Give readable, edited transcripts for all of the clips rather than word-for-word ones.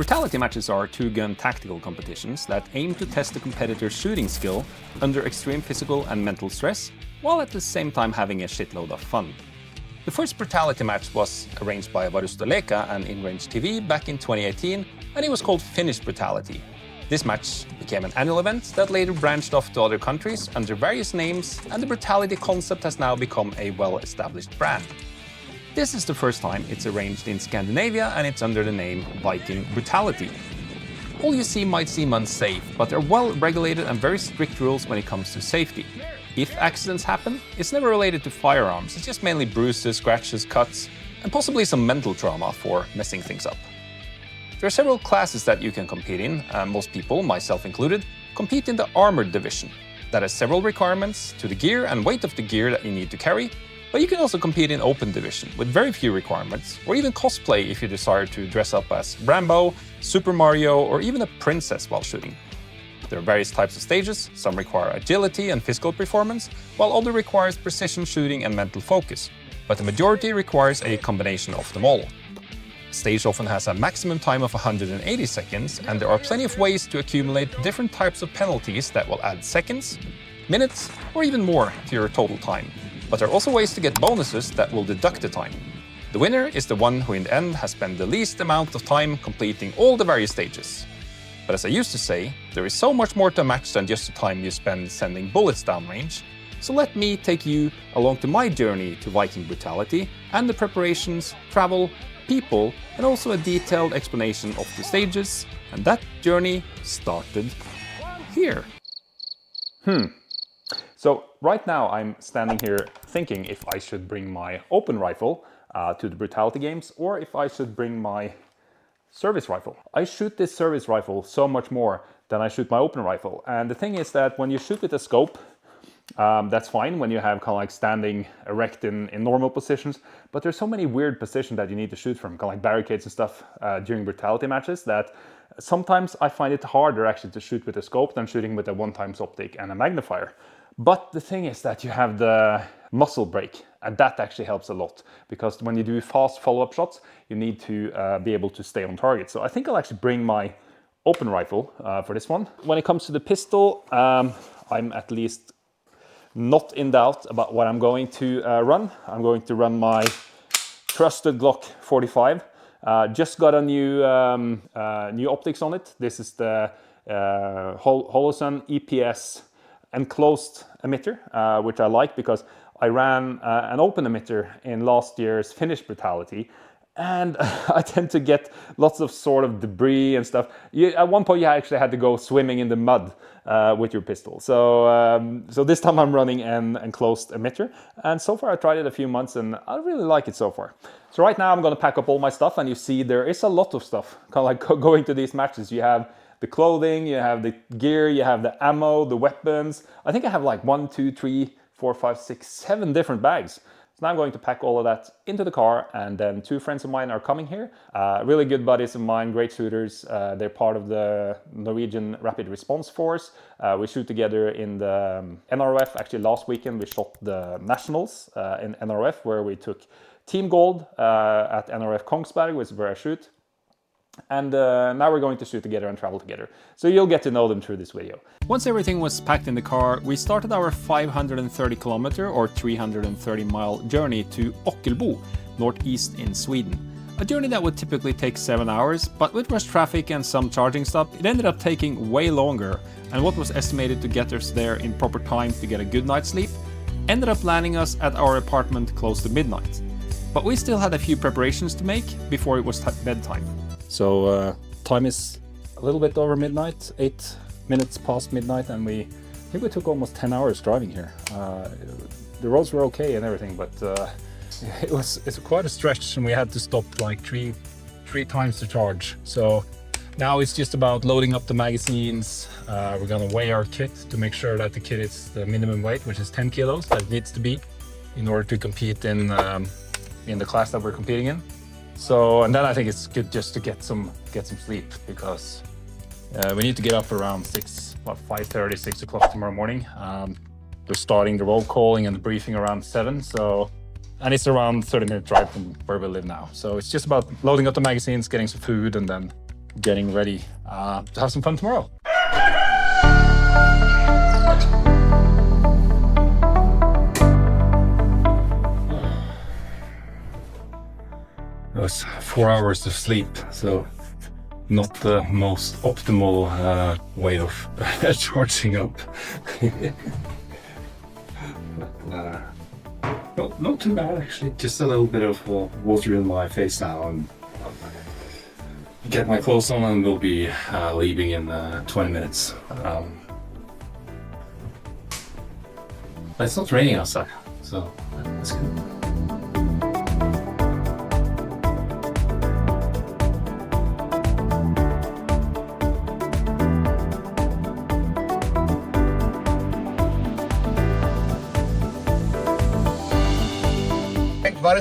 Brutality matches are two-gun tactical competitions that aim to test the competitor's shooting skill under extreme physical and mental stress, while at the same time having a shitload of fun. The first Brutality match was arranged by Varusteleka and InRange TV back in 2018, and it was called Finnish Brutality. This match became an annual event that later branched off to other countries under various names, and the Brutality concept has now become a well-established brand. This is the first time it's arranged in Scandinavia, and it's under the name Viking Brutality. All you see might seem unsafe, but there are well-regulated and very strict rules when it comes to safety. If accidents happen, it's never related to firearms, it's just mainly bruises, scratches, cuts, and possibly some mental trauma for messing things up. There are several classes that you can compete in, and most people, myself included, compete in the armored division. That has several requirements to the gear and weight of the gear that you need to carry, but you can also compete in open division with very few requirements, or even cosplay if you desire to dress up as Rambo, Super Mario, or even a princess while shooting. There are various types of stages, some require agility and physical performance, while others requires precision shooting and mental focus, but the majority requires a combination of them all. A stage often has a maximum time of 180 seconds, and there are plenty of ways to accumulate different types of penalties that will add seconds, minutes, or even more to your total time. But there are also ways to get bonuses that will deduct the time. The winner is the one who in the end has spent the least amount of time completing all the various stages. But as I used to say, there is so much more to a match than just the time you spend sending bullets downrange. So let me take you along to my journey to Viking Brutality and the preparations, travel, people, and also a detailed explanation of the stages. And that journey started here. So right now I'm standing here thinking if I should bring my open rifle to the Brutality games or if I should bring my service rifle. I shoot this service rifle so much more than I shoot my open rifle. And the thing is that when you shoot with a scope, that's fine when you have kind of like standing erect in normal positions, but there's so many weird positions that you need to shoot from, kind of like barricades and stuff during Brutality matches, that sometimes I find it harder actually to shoot with a scope than shooting with a 1x optic and a magnifier. But the thing is that you have the muzzle brake, and that actually helps a lot, because when you do fast follow-up shots, you need to be able to stay on target. So I think I'll actually bring my open rifle for this one. When it comes to the pistol, I'm at least not in doubt about what I'm going to run. I'm going to run my trusted Glock 45. Just got a new optics on it. This is the Holosun EPS enclosed emitter, which I like because I ran an open emitter in last year's Finnish Brutality, and I tend to get lots of sort of debris and stuff. At one point you actually had to go swimming in the mud with your pistol. So this time I'm running an enclosed emitter, and so far I tried it a few months and I really like it so far. So right now I'm going to pack up all my stuff, and you see there is a lot of stuff kind of like going to these matches. You have the clothing, you have the gear, you have the ammo, the weapons. I think I have like 1, 2, 3, 4, 5, 6, 7 different bags. So now I'm going to pack all of that into the car, and then 2 friends of mine are coming here. Really good buddies of mine, great shooters. They're part of the Norwegian Rapid Response Force. We shoot together in the NRF. Actually, last weekend we shot the Nationals in NRF, where we took Team Gold at NRF Kongsberg, which is where I shoot. And now we're going to shoot together and travel together. So you'll get to know them through this video. Once everything was packed in the car, we started our 530 kilometer or 330 mile journey to Ockelbo, northeast in Sweden. A journey that would typically take 7 hours, but with rush traffic and some charging stop, it ended up taking way longer. And what was estimated to get us there in proper time to get a good night's sleep ended up landing us at our apartment close to midnight. But we still had a few preparations to make before it was bedtime. So time is a little bit over midnight, 8 minutes past midnight, and I think we took almost 10 hours driving here. The roads were okay and everything, but it's quite a stretch, and we had to stop like three times to charge. So now it's just about loading up the magazines. We're gonna weigh our kit to make sure that the kit is the minimum weight, which is 10 kilos that it needs to be in order to compete in the class that we're competing in. So, and then I think it's good just to get some sleep, because we need to get up around 5:30, 6 o'clock tomorrow morning. They're starting the roll calling and the briefing around 7. So, and it's around 30-minute drive from where we live now. So it's just about loading up the magazines, getting some food, and then getting ready to have some fun tomorrow. It was 4 hours of sleep, so not the most optimal way of charging up. But, not too bad actually, just a little bit of water in my face now, and get my clothes on and we'll be leaving in 20 minutes. But it's not raining outside, so that's good.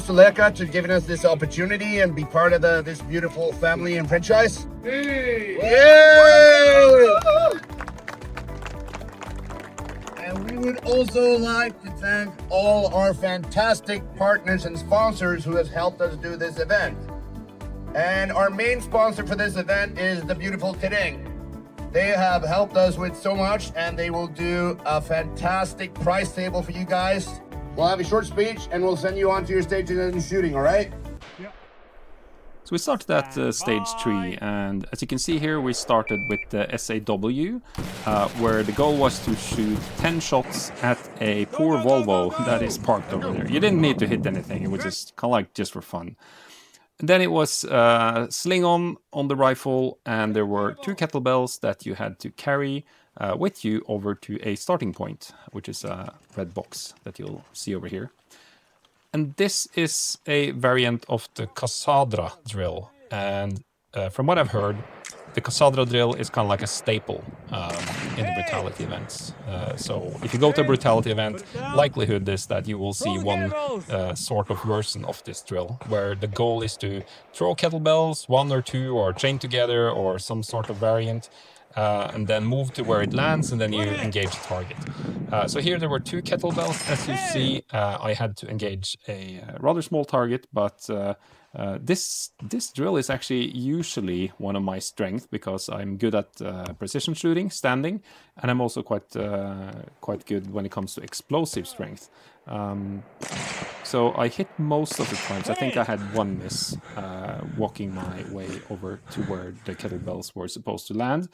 Leka to giving us this opportunity and be part of this beautiful family and franchise. Hey. Yay! And we would also like to thank all our fantastic partners and sponsors who have helped us do this event. And our main sponsor for this event is the beautiful Tereng. They have helped us with so much, and they will do a fantastic prize table for you guys. We'll have a short speech and we'll send you on to your stage and shooting, all right? Yeah. So we started at stage 3, and as you can see here, we started with the SAW, where the goal was to shoot 10 shots at a poor Volvo that is parked over there. You didn't need to hit anything, it was just kind of like just for fun. And then it was sling on the rifle, and there were 2 kettlebells that you had to carry with you over to a starting point, which is a red box that you'll see over here. And this is a variant of the Casadra drill. And from what I've heard, the Casadra drill is kind of like a staple in the Brutality events. So if you go to a Brutality event, likelihood is that you will see one sort of version of this drill, where the goal is to throw kettlebells, 1 or 2, or chain together, or some sort of variant, and then move to where it lands, and then you engage the target. So here there were 2 kettlebells, as you see. I had to engage a rather small target, but this drill is actually usually one of my strengths, because I'm good at precision shooting, standing, and I'm also quite good when it comes to explosive strength. So I hit most of the times. I think I had 1 miss walking my way over to where the kettlebells were supposed to land.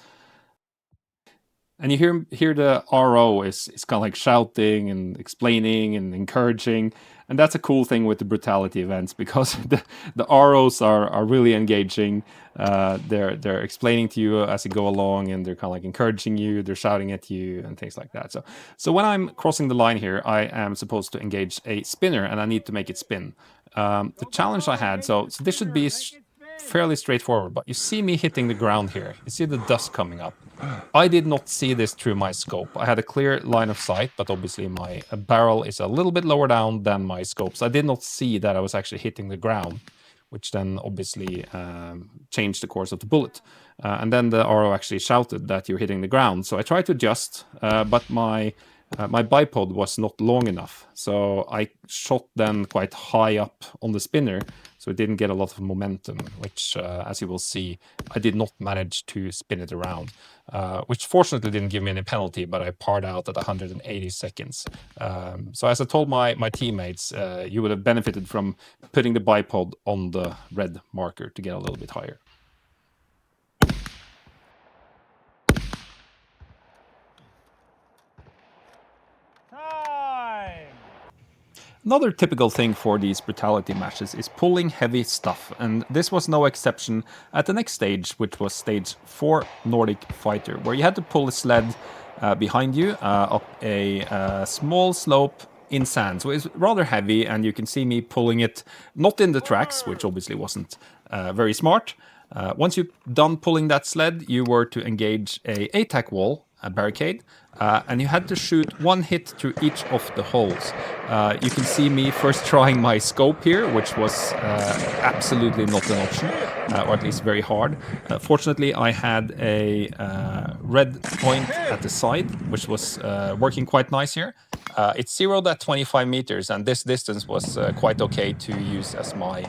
And you hear the RO is kind of like shouting and explaining and encouraging. And that's a cool thing with the Brutality events, because the ROs are really engaging. They're explaining to you as you go along, and they're kind of like encouraging you. They're shouting at you and things like that. So when I'm crossing the line here, I am supposed to engage a spinner, and I need to make it spin. The challenge I had, so this should be fairly straightforward, but you see me hitting the ground here. You see the dust coming up. I did not see this through my scope. I had a clear line of sight, but obviously my barrel is a little bit lower down than my scope. So I did not see that I was actually hitting the ground, which then obviously changed the course of the bullet. And then the RO actually shouted that you're hitting the ground. So I tried to adjust, but my bipod was not long enough. So I shot then quite high up on the spinner, so it didn't get a lot of momentum, which, as you will see, I did not manage to spin it around, which fortunately didn't give me any penalty, but I parred out at 180 seconds. So as I told my teammates, you would have benefited from putting the bipod on the red marker to get a little bit higher. Another typical thing for these Brutality matches is pulling heavy stuff, and this was no exception at the next stage, which was stage 4 Nordic Fighter, where you had to pull a sled behind you up a small slope in sand. So it's rather heavy, and you can see me pulling it not in the tracks, which obviously wasn't very smart. Once you're done pulling that sled, you were to engage a ATAC wall, a barricade, and you had to shoot 1 hit through each of the holes. You can see me first trying my scope here, which was absolutely not an option, or at least very hard. Fortunately, I had a red point at the side, which was working quite nice here. It's zeroed at 25 meters, and this distance was quite okay to use as my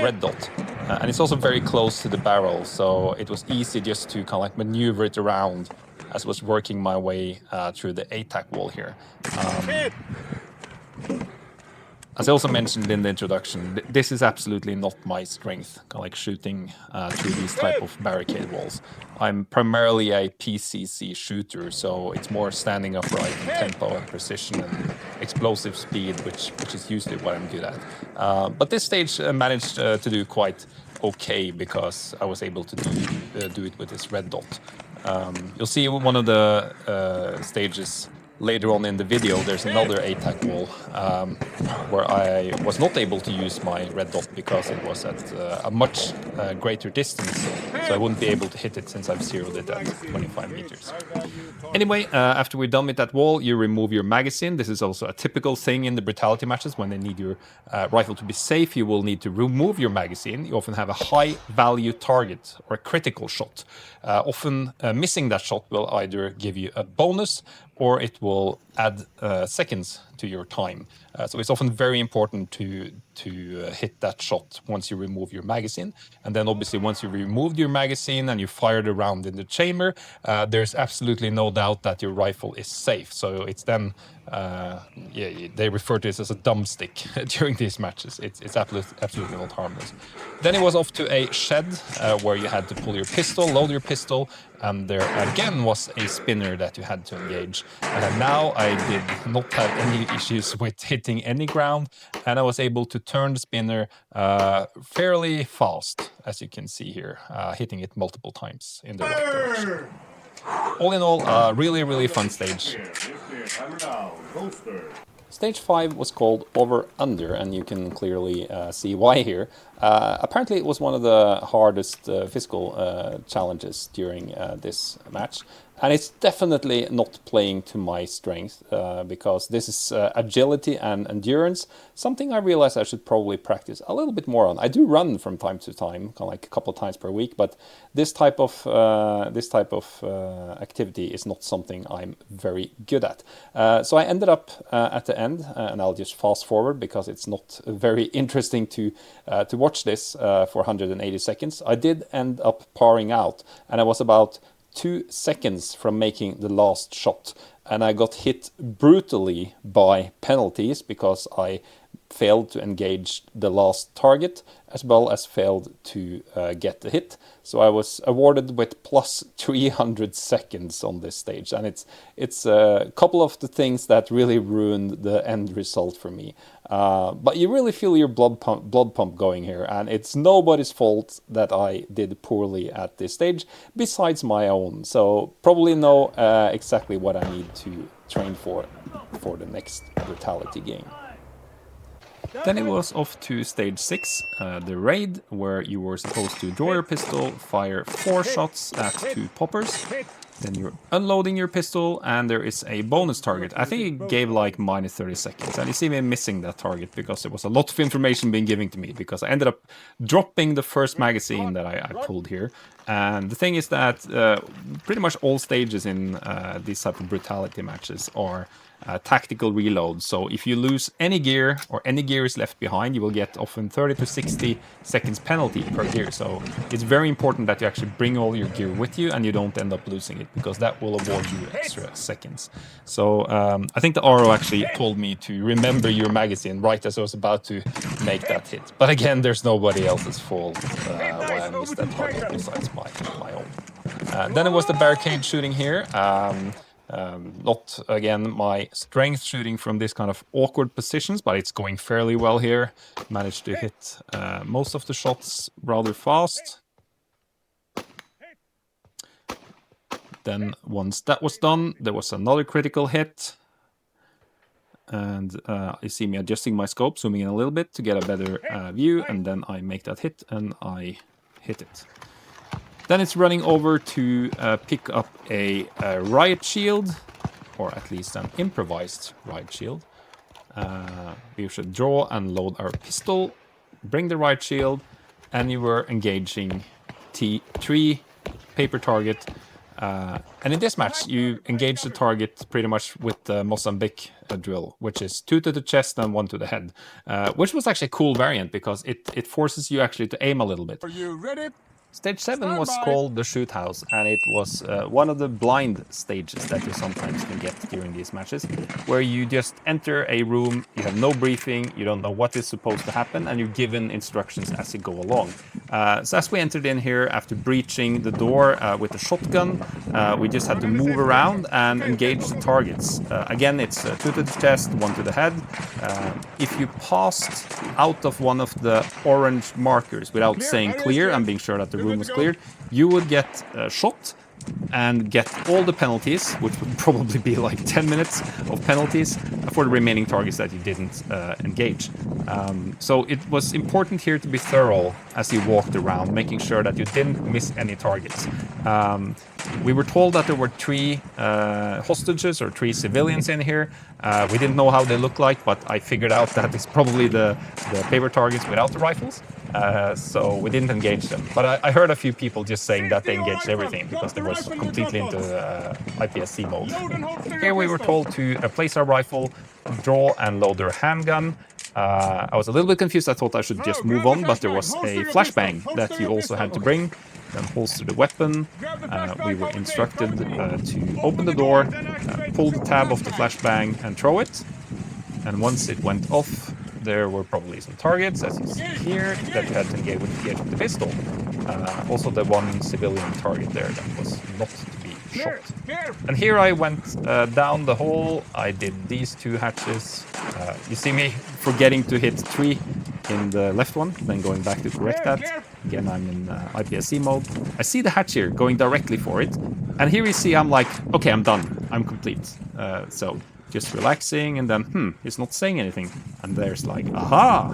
red dot. And it's also very close to the barrel, so it was easy just to kind of like maneuver it around as I was working my way through the ATAC wall here. As I also mentioned in the introduction, this is absolutely not my strength, kind of like shooting through these type of barricade walls. I'm primarily a PCC shooter, so it's more standing upright and tempo and precision and explosive speed, which is usually what I'm good at. But this stage managed to do quite okay because I was able to do it with this red dot. You'll see one of the stages later on in the video. There's another ATAC wall where I was not able to use my red dot because it was at a much greater distance, so I wouldn't be able to hit it since I've zeroed it at 25 meters. Anyway, after we're done with that wall, you remove your magazine. This is also a typical thing in the Brutality matches. When they need your rifle to be safe, you will need to remove your magazine. You often have a high value target or a critical shot. Often missing that shot will either give you a bonus or it will add seconds to your time. So it's often very important to hit that shot once you remove your magazine. And then obviously once you've removed your magazine and you fired a round in the chamber, there's absolutely no doubt that your rifle is safe. So it's then, they refer to this as a dumb stick during these matches. It's absolutely not harmless. Then it was off to a shed where you had to pull your pistol, load your pistol, and there again was a spinner that you had to engage. Now I did not have any issues with hitting any ground, and I was able to turn the spinner fairly fast, as you can see here, hitting it multiple times in the right direction. All in all, a really fun stage. Stage 5 was called Over Under, and you can clearly see why here. Apparently it was one of the hardest physical challenges during this match. And it's definitely not playing to my strength because this is agility and endurance, something I realize I should probably practice a little bit more on. I do run from time to time, kind of like a couple of times per week, but this type of activity is not something I'm very good at. So I ended up at the end, and I'll just fast forward because it's not very interesting to watch this for 180 seconds. I did end up parring out, and I was about 2 seconds from making the last shot, and I got hit brutally by penalties because I failed to engage the last target as well as failed to get the hit. So I was awarded with plus 300 seconds on this stage, and it's a couple of the things that really ruined the end result for me. But you really feel your blood pump going here, and it's nobody's fault that I did poorly at this stage besides my own. So probably know exactly what I need to train for the next Brutality game. Then it was off to stage 6, the raid, where you were supposed to draw your pistol, fire 4 shots at 2 poppers. Then you're unloading your pistol, and there is a bonus target. I think it gave like minus 30 seconds, and you see me missing that target because there was a lot of information being given to me, because I ended up dropping the first magazine that I pulled here. And the thing is that pretty much all stages in these type of Brutality matches are tactical reload. So if you lose any gear or any gear is left behind, you will get often 30 to 60 seconds penalty per gear. So it's very important that you actually bring all your gear with you and you don't end up losing it, because that will award you extra seconds. So I think the RO actually told me to remember your magazine right as I was about to make that hit. But again, there's nobody else's fault why I missed that target besides my own. Then it was the barricade shooting here. Not, again, my strength shooting from this kind of awkward positions, but it's going fairly well here. Managed to hit most of the shots rather fast. Then once that was done, there was another critical hit. And you see me adjusting my scope, zooming in a little bit to get a better view, and then I make that hit and I hit it. Then it's running over to pick up a riot shield, or at least an improvised riot shield. We should draw and load our pistol, bring the riot shield, and you were engaging T3 paper target. And in this match, you engage the target pretty much with the Mozambique drill, which is 2 to the chest and 1 to the head, which was actually a cool variant because it forces you actually to aim a little bit. Are you ready? Stage 7 was called the Shoot House, and it was one of the blind stages that you sometimes can get during these matches, where you just enter a room, you have no briefing, you don't know what is supposed to happen, and you're given instructions as you go along. So as we entered in here, after breaching the door with a shotgun, we just had to move around and engage the targets. Again, it's 2 to the chest, 1 to the head. If you passed out of one of the orange markers without saying clear and being sure that the room was cleared, you would get shot and get all the penalties, which would probably be like 10 minutes of penalties for the remaining targets that you didn't engage. So it was important here to be thorough as you walked around, making sure that you didn't miss any targets. We were told that there were 3 hostages or 3 civilians in here. We didn't know how they looked like, but I figured out that it's probably the paper targets without the rifles. So we didn't engage them. But I heard a few people just saying that they engaged everything because they was completely into IPSC mode. Here we were told to place our rifle, draw and load their handgun. I was a little bit confused. I thought I should just move on, but there was a flashbang that you also had to bring. Then holster the weapon. We were instructed to open the door, pull the tab off the flashbang and throw it. And once it went off, there were probably some targets, as you see here, that you had to engage with the pistol. Also the 1 civilian target there that was not to be shot. And here I went down the hall. I did these 2 hatches. You see me forgetting to hit 3 in the left one, then going back to correct that. Again, I'm in IPSC mode. I see the hatch here going directly for it. And here you see I'm like, okay, I'm done. I'm complete. So just relaxing, and then, it's not saying anything. And there's like, aha!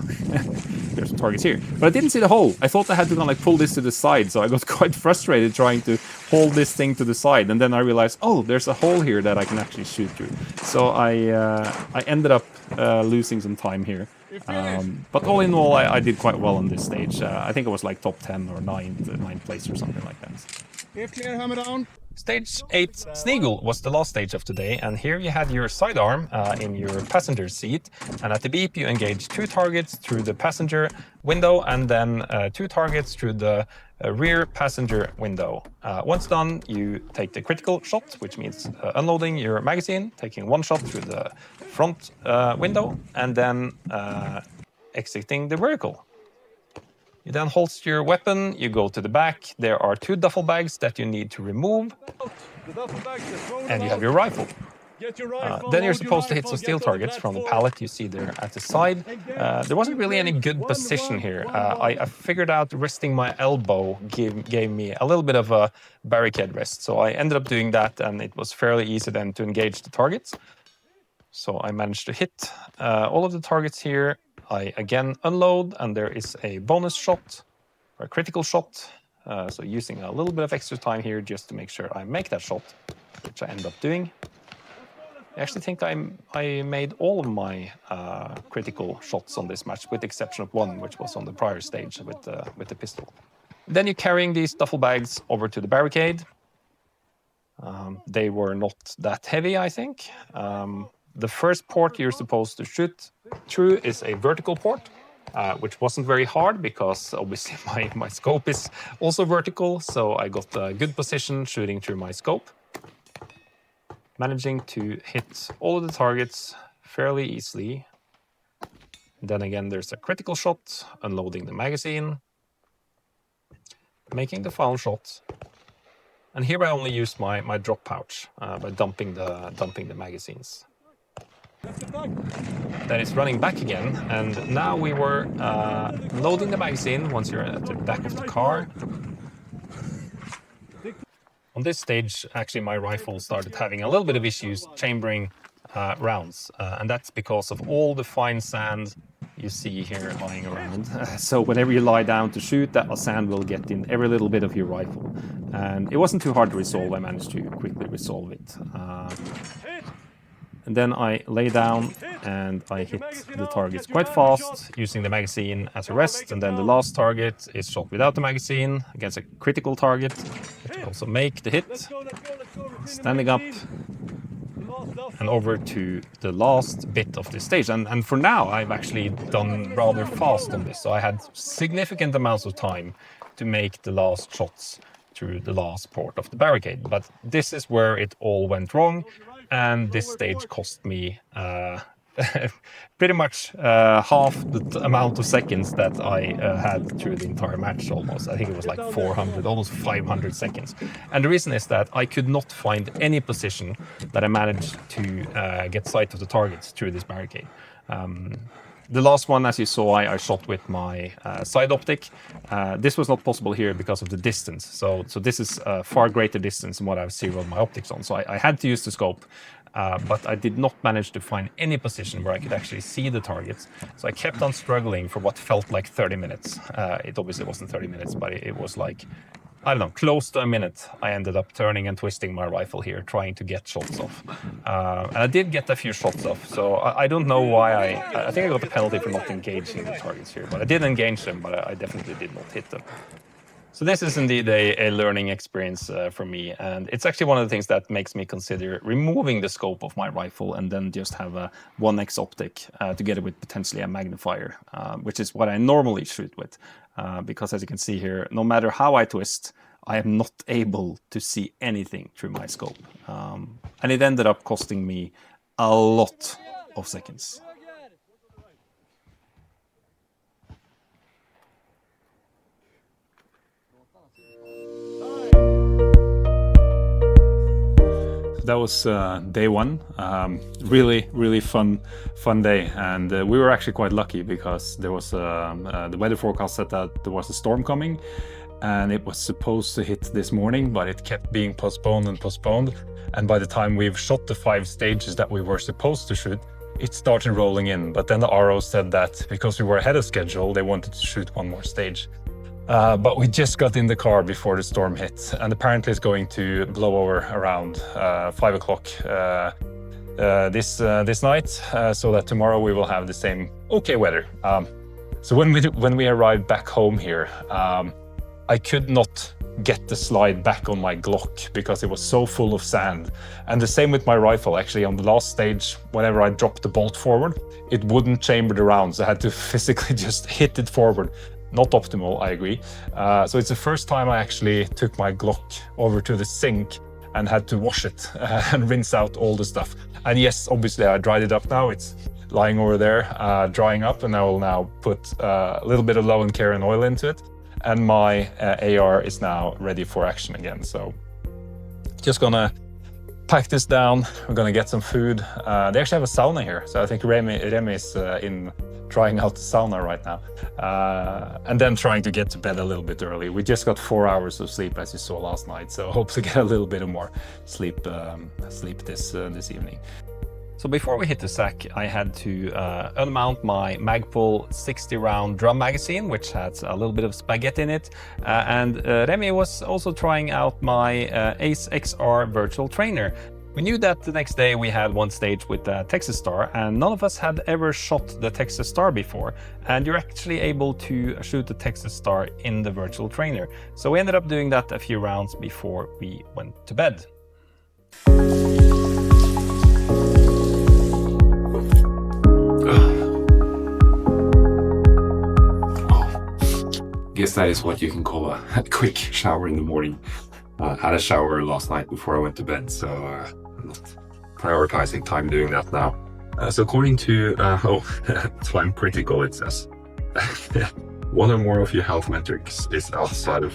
There's some targets here. But I didn't see the hole. I thought I had to kind of like pull this to the side, so I got quite frustrated trying to hold this thing to the side. And then I realized, oh, there's a hole here that I can actually shoot through. So I ended up losing some time here. But all in all, I did quite well on this stage. I think I was like top 10 or 9th place or something like that. If clear, hammer down. Stage 8 Sneagle was the last stage of today, and here you had your sidearm in your passenger seat, and at the beep you engage 2 targets through the passenger window and then 2 targets through the rear passenger window. Once done, you take the critical shot, which means unloading your magazine, taking 1 shot through the front window, and then exiting the vertical. You then holster your weapon, you go to the back. There are 2 duffel bags that you need to remove, and you have your rifle. Then you're supposed to hit some steel targets from the pallet you see there at the side. There wasn't really any good position here. I figured out resting my elbow gave me a little bit of a barricade rest, so I ended up doing that, and it was fairly easy then to engage the targets. So I managed to hit all of the targets here. I again unload, and there is a bonus shot, or a critical shot. So using a little bit of extra time here just to make sure I make that shot, which I end up doing. I actually think I made all of my critical shots on this match, with the exception of 1, which was on the prior stage with the pistol. Then you're carrying these duffel bags over to the barricade. They were not that heavy, I think. The first port you're supposed to shoot through is a vertical port, which wasn't very hard because obviously my scope is also vertical, so I got a good position shooting through my scope, managing to hit all of the targets fairly easily. Then again, there's a critical shot, unloading the magazine, making the final shot. And here I only used my drop pouch by dumping the magazines. Then it's running back again, and now we were loading the magazine once you're at the back of the car. On this stage, actually, my rifle started having a little bit of issues chambering rounds, and that's because of all the fine sand you see here lying around. So whenever you lie down to shoot, that sand will get in every little bit of your rifle. And it wasn't too hard to resolve. I managed to quickly resolve it. And then I lay down and I hit the targets quite fast, using the magazine as a rest. And then the last target is shot without the magazine against a critical target. I can also make the hit, standing up and over to the last bit of this stage. And for now, I've actually done rather fast on this. So I had significant amounts of time to make the last shots through the last port of the barricade. But this is where it all went wrong. And this stage cost me pretty much half the amount of seconds that I had through the entire match almost. I think it was like 400, almost 500 seconds. And the reason is that I could not find any position that I managed to get sight of the targets through this barricade. The last one, as you saw, I shot with my side optic. This was not possible here because of the distance. So this is a far greater distance than what I've zeroed my optics on. So I had to use the scope, but I did not manage to find any position where I could actually see the targets. So I kept on struggling for what felt like 30 minutes. It obviously wasn't 30 minutes, but it was like, I don't know, close to a minute. I ended up turning and twisting my rifle here, trying to get shots off. And I did get a few shots off, so I don't know why I think I got a penalty for not engaging the targets here, but I did engage them, but I definitely did not hit them. So this is indeed a learning experience for me, and it's actually one of the things that makes me consider removing the scope of my rifle and then just have a 1x optic together with potentially a magnifier, which is what I normally shoot with. Because as you can see here, no matter how I twist, I am not able to see anything through my scope. And it ended up costing me a lot of seconds. That was day one. Really fun day, and we were actually quite lucky because there was the weather forecast said that there was a storm coming, and it was supposed to hit this morning, but it kept being postponed and postponed. And by the time we've shot the 5 stages that we were supposed to shoot, it started rolling in. But then the RO said that because we were ahead of schedule, they wanted to shoot 1 more stage. But we just got in the car before the storm hit, and apparently it's going to blow over around 5 o'clock this night, so that tomorrow we will have the same okay weather. So when we arrived back home here, I could not get the slide back on my Glock because it was so full of sand. And the same with my rifle. Actually, on the last stage, whenever I dropped the bolt forward, it wouldn't chamber the rounds. I had to physically just hit it forward. Not optimal, I agree. So it's the first time I actually took my Glock over to the sink and had to wash it and rinse out all the stuff. And yes, obviously I dried it up now. It's lying over there, drying up, and I will now put a little bit of low and care and oil into it. And my AR is now ready for action again. So just gonna pack this down. We're gonna get some food. They actually have a sauna here. So I think Remy is in trying out the sauna right now. And then trying to get to bed a little bit early. We just got 4 hours of sleep, as you saw last night. So hope to get a little bit more sleep this evening. So before we hit the sack, I had to unmount my Magpul 60-round drum magazine, which has a little bit of spaghetti in it. And Remy was also trying out my Ace XR virtual trainer. We knew that the next day we had 1 stage with the Texas Star, and none of us had ever shot the Texas Star before. And you're actually able to shoot the Texas Star in the virtual trainer. So we ended up doing that a few rounds before we went to bed. Guess that is what you can call a quick shower in the morning. Had a shower last night before I went to bed, so I'm not prioritizing time doing that now. So according to time critical, it says 1 or more of your health metrics is outside of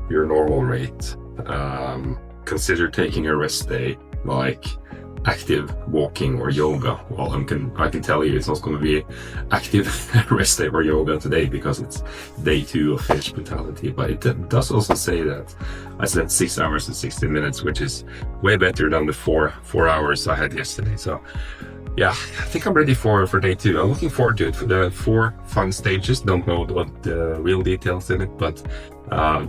your normal rate. Consider taking a rest day, like active walking or yoga. Well, I can tell you it's not going to be active rest day or yoga today because it's day 2 of Viking Brutality. But it does also say that I slept 6 hours and 16 minutes, which is way better than the 4 hours I had yesterday. So yeah, I think I'm ready for day 2. I'm looking forward to it. For the 4 fun stages, don't know what the real details in it, but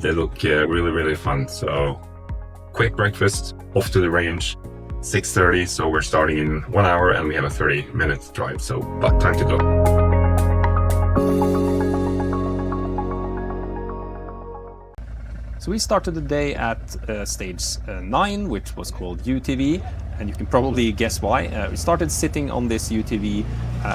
they look really fun. So quick breakfast, off to the range. 6:30, so we're starting in 1 hour and we have a 30-minute drive, so but time to go. So we started the day at stage 9, which was called UTV, and you can probably guess why. We started sitting on this UTV,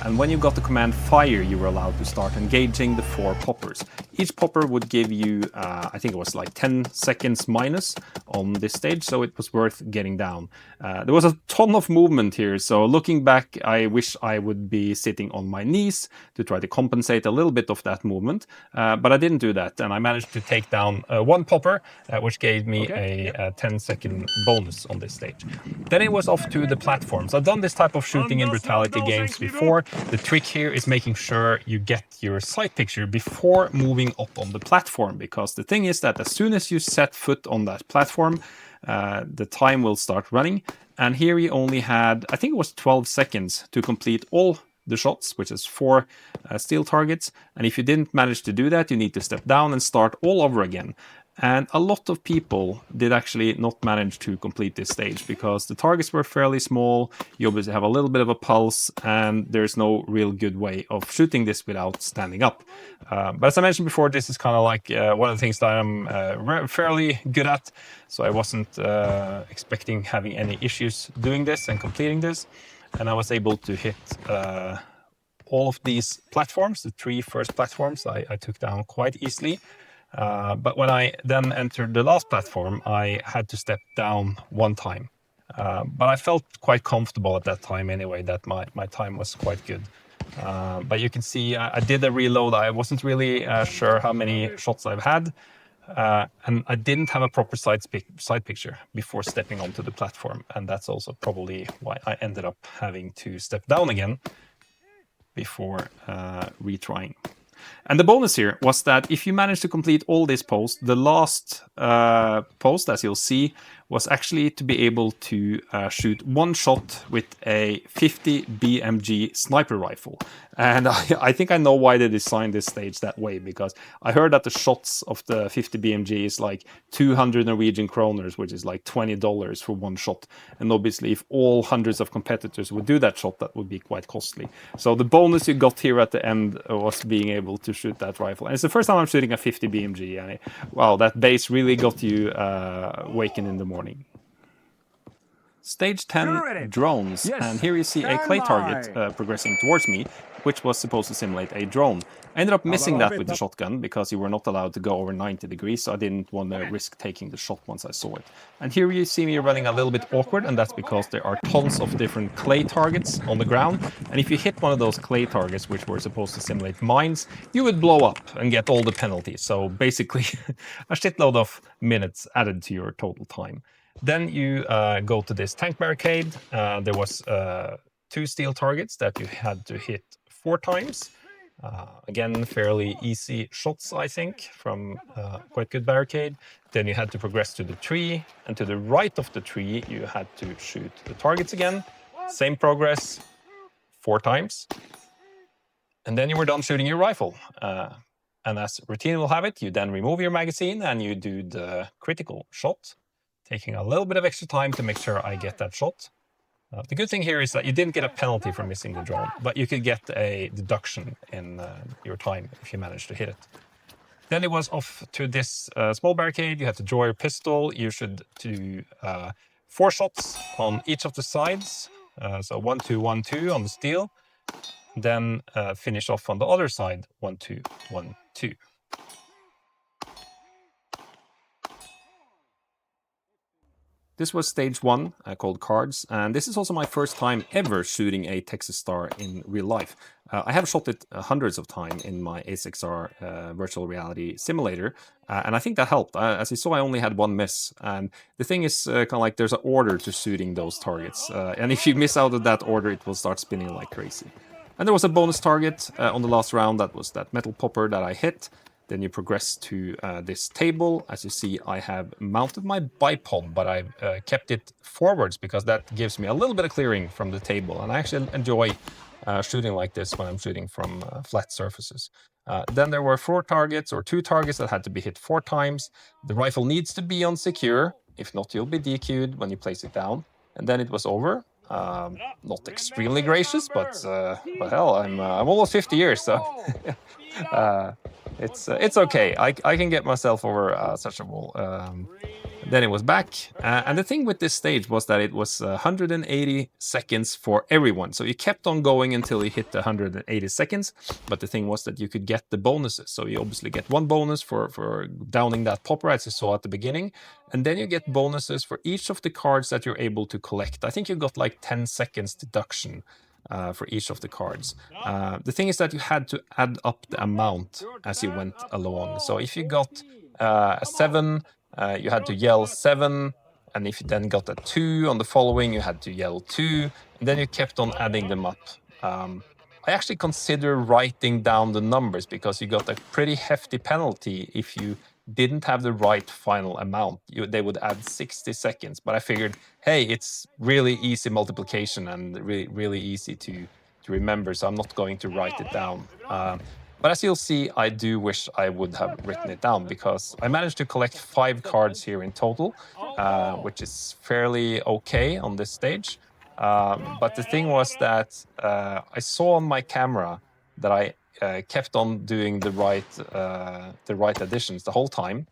and when you got the command fire, you were allowed to start engaging the 4 poppers. Each popper would give you, I think it was like 10 seconds minus on this stage, so it was worth getting down. There was a ton of movement here, so looking back, I wish I would be sitting on my knees to try to compensate a little bit of that movement, but I didn't do that, and I managed to take down 1 popper, which gave me a 10-second bonus on this stage. Then it was off to the platforms. I've done this type of shooting in Brutality games before. The trick here is making sure you get your sight picture before moving up on the platform, because the thing is that as soon as you set foot on that platform, the time will start running. And here we only had, I think it was 12 seconds to complete all the shots, which is 4 steel targets. And if you didn't manage to do that, you need to step down and start all over again. And a lot of people did actually not manage to complete this stage because the targets were fairly small, you obviously have a little bit of a pulse, and there's no real good way of shooting this without standing up. But as I mentioned before, this is kind of like one of the things that I'm fairly good at, so I wasn't expecting having any issues doing this and completing this. And I was able to hit all of these platforms, the 3 first platforms, I took down quite easily. But when I then entered the last platform, I had to step down 1 time. But I felt quite comfortable at that time anyway, that my time was quite good. But you can see I did a reload. I wasn't really sure how many shots I've had. And I didn't have a proper side picture before stepping onto the platform. And that's also probably why I ended up having to step down again before retrying. And the bonus here was that if you manage to complete all these posts, the last post, as you'll see, was actually to be able to shoot 1 shot with a 50 BMG sniper rifle. And I think I know why they designed this stage that way, because I heard that the shots of the 50 BMG is like 200 Norwegian kroners, which is like $20 for 1 shot. And obviously, if all hundreds of competitors would do that shot, that would be quite costly. So the bonus you got here at the end was being able to shoot that rifle. And it's the first time I'm shooting a 50 BMG. And wow, that base really got you waking in the morning. Stage 10, drones, yes. And here you see a clay target progressing towards me, which was supposed to simulate a drone. I ended up missing that with the shotgun because you were not allowed to go over 90 degrees, so I didn't want to risk taking the shot once I saw it. And here you see me running a little bit awkward, and that's because there are tons of different clay targets on the ground, and if you hit one of those clay targets, which were supposed to simulate mines, you would blow up and get all the penalties. So basically, a shitload of minutes added to your total time. Then you go to this tank barricade. There was 2 steel targets that you had to hit 4 times. Again, fairly easy shots, I think, from quite good barricade. Then you had to progress to the tree, and to the right of the tree, you had to shoot the targets again. Same progress, 4 times. And then you were done shooting your rifle. And as routine will have it, you then remove your magazine and you do the critical shot, taking a little bit of extra time to make sure I get that shot. The good thing here is that you didn't get a penalty for missing the drone, but you could get a deduction in your time if you managed to hit it. Then it was off to this small barricade. You had to draw your pistol. You should do 4 shots on each of the sides. So 1, 2, 1, 2 on the steel. Then finish off on the other side, 1, 2, 1, 2. This was stage 1, called Cards, and this is also my first time ever shooting a Texas Star in real life. I have shot it hundreds of times in my A6R virtual reality simulator, and I think that helped. As you saw, I only had 1 miss, and the thing is kind of like there's an order to shooting those targets, and if you miss out of that order, it will start spinning like crazy. And there was a bonus target on the last round. That was that metal popper that I hit. Then you progress to this table. As you see, I have mounted my bipod, but I've kept it forwards because that gives me a little bit of clearing from the table. And I actually enjoy shooting like this when I'm shooting from flat surfaces. Then there were 4 targets or 2 targets that had to be hit 4 times. The rifle needs to be on secure. If not, you'll be DQ'd when you place it down. And then it was over. Not extremely gracious, but hell, I'm almost 50 years, so it's okay. I can get myself over such a wall. Then it was back. And the thing with this stage was that it was 180 seconds for everyone. So you kept on going until you hit the 180 seconds. But the thing was that you could get the bonuses. So you obviously get one bonus for downing that popper, as you saw at the beginning. And then you get bonuses for each of the cards that you're able to collect. I think you got like 10 seconds deduction for each of the cards. The thing is that you had to add up the amount as you went along. So if you got a 7, you had to yell 7, and if you then got a 2 on the following, you had to yell 2, and then you kept on adding them up. I actually consider writing down the numbers because you got a pretty hefty penalty if you didn't have the right final amount. They would add 60 seconds, but I figured, hey, it's really easy multiplication and really easy to remember, so I'm not going to write it down. But as you'll see, I do wish I would have written it down because I managed to collect 5 cards here in total, which is fairly okay on this stage. But the thing was that I saw on my camera that I kept on doing the right additions the whole time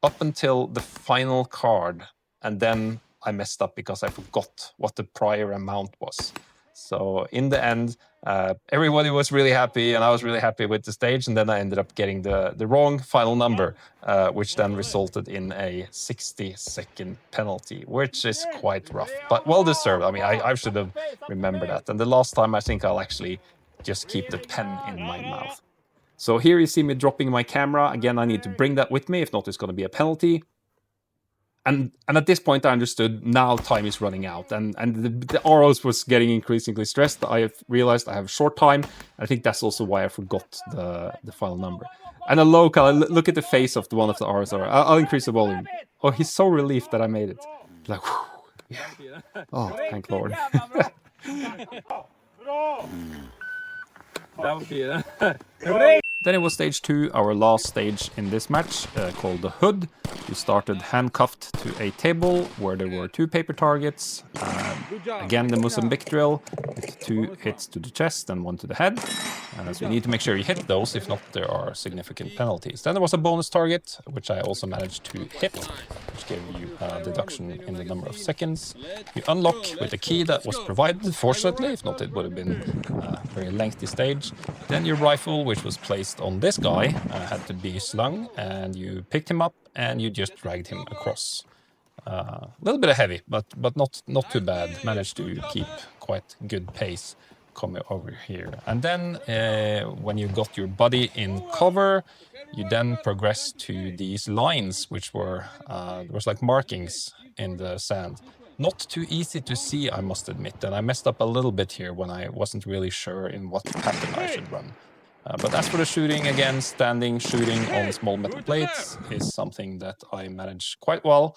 up until the final card, and then I messed up because I forgot what the prior amount was. So in the end, everybody was really happy, and I was really happy with the stage. And then I ended up getting the wrong final number, which then resulted in a 60-second penalty, which is quite rough, but well deserved. I mean, I should have remembered that. And the last time, I think I'll actually just keep the pen in my mouth. So here you see me dropping my camera. Again, I need to bring that with me. If not, it's going to be a penalty. And at this point, I understood now time is running out, and the ROs was getting increasingly stressed. I realized I have short time. I think that's also why I forgot the final number. And a local, look at the face of one of the ROs. I'll increase the volume. Oh, he's so relieved that I made it. Like, whew, yeah. Oh, thank Lord. Then it was stage 2, our last stage in this match, called the Hood. You started handcuffed to a table where there were 2 paper targets. Again, the Mozambique drill, with 2 hits to the chest and 1 to the head. So you need to make sure you hit those, if not there are significant penalties. Then there was a bonus target, which I also managed to hit, which gave you a deduction in the number of seconds. You unlock with a key that was provided, fortunately, if not it would have been a very lengthy stage. Then your rifle, which was placed on this guy, had to be slung, and you picked him up and you just dragged him across. A little bit heavy, but not too bad. Managed to keep quite good pace coming over here. And then when you got your body in cover, you then progressed to these lines, which were there was like markings in the sand. Not too easy to see, I must admit, and I messed up a little bit here when I wasn't really sure in what pattern I should run. But as for the shooting, again, standing shooting on small metal plates is something that I managed quite well.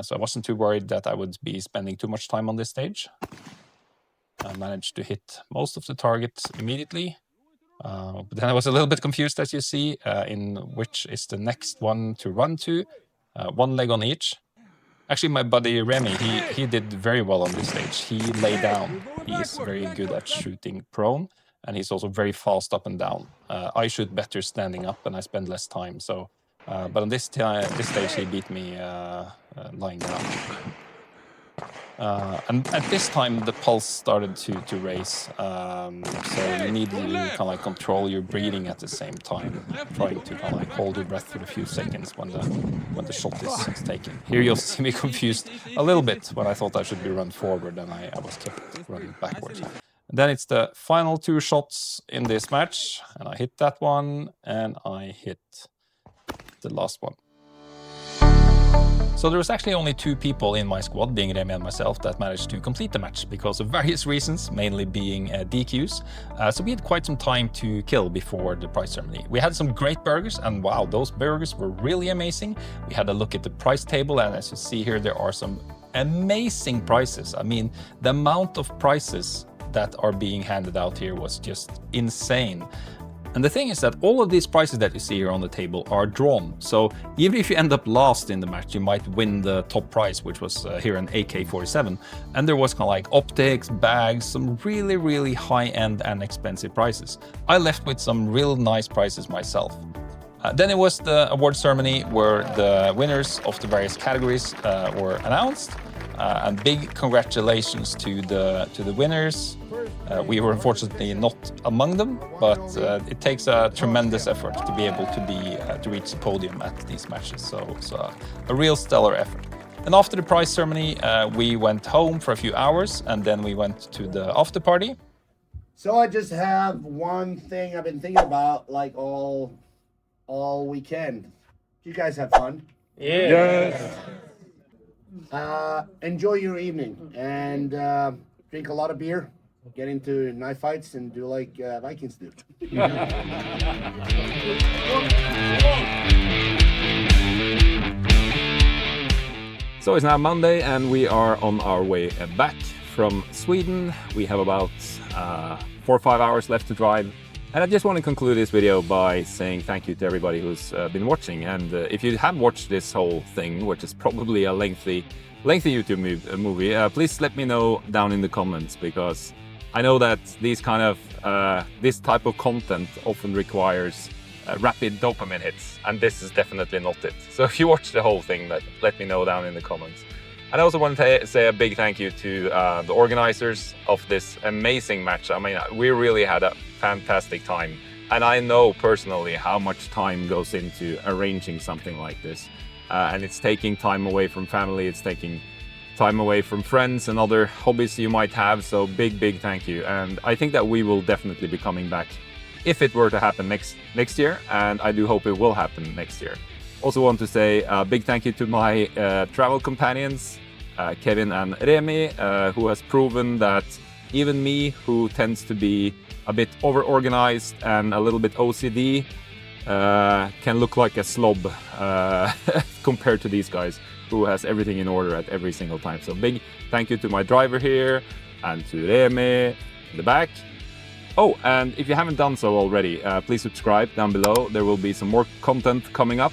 So I wasn't too worried that I would be spending too much time on this stage. I managed to hit most of the targets immediately. But then I was a little bit confused, as you see, in which is the next one to run to. 1 leg on each. Actually, my buddy Remy, he did very well on this stage. He lay down. He is very good at shooting prone, and he's also very fast up and down. I shoot better standing up, and I spend less time. So, but on this stage, he beat me lying down. And at this time, the pulse started to raise. So you need to kind of like control your breathing at the same time, trying to kind of like hold your breath for a few seconds when the shot is taken. Here you'll see me confused a little bit when I thought I should be run forward, and I was kept running backwards. And then it's the final 2 shots in this match, and I hit that one, and I hit the last one. So there was actually only 2 people in my squad, being Remy and myself, that managed to complete the match because of various reasons, mainly being DQs. So we had quite some time to kill before the prize ceremony. We had some great burgers, and wow, those burgers were really amazing. We had a look at the prize table, and as you see here, there are some amazing prizes. I mean, the amount of prizes that are being handed out here was just insane. And the thing is that all of these prizes that you see here on the table are drawn. So even if you end up last in the match, you might win the top prize, which was here an AK-47. And there was kind of like optics, bags, some really, really high-end and expensive prizes. I left with some real nice prizes myself. Then it was the award ceremony where the winners of the various categories were announced. And big congratulations to the winners. We were unfortunately not among them, but it takes a tremendous effort to be able to reach the podium at these matches. So a real stellar effort. And after the prize ceremony, we went home for a few hours, and then we went to the after party. So I just have one thing I've been thinking about like all weekend. You guys have fun? Yes. Enjoy your evening and drink a lot of beer, get into knife fights, and do like Vikings do. So it's now Monday and we are on our way back from Sweden. We have about 4 or 5 hours left to drive. And I just want to conclude this video by saying thank you to everybody who's been watching. And if you have watched this whole thing, which is probably a lengthy YouTube movie, please let me know down in the comments, because I know that this type of content often requires rapid dopamine hits, and this is definitely not it. So if you watch the whole thing, let me know down in the comments. And I also want to say a big thank you to the organizers of this amazing match. I mean, we really had a fantastic time. And I know personally how much time goes into arranging something like this. And it's taking time away from family, it's taking time away from friends and other hobbies you might have. So big thank you. And I think that we will definitely be coming back if it were to happen next year. And I do hope it will happen next year. Also want to say a big thank you to my travel companions, Kevin and Remi, who has proven that even me, who tends to be a bit over-organized and a little bit OCD, can look like a slob compared to these guys who has everything in order at every single time. So big thank you to my driver here and to Remi in the back. Oh, and if you haven't done so already, please subscribe down below. There will be some more content coming up.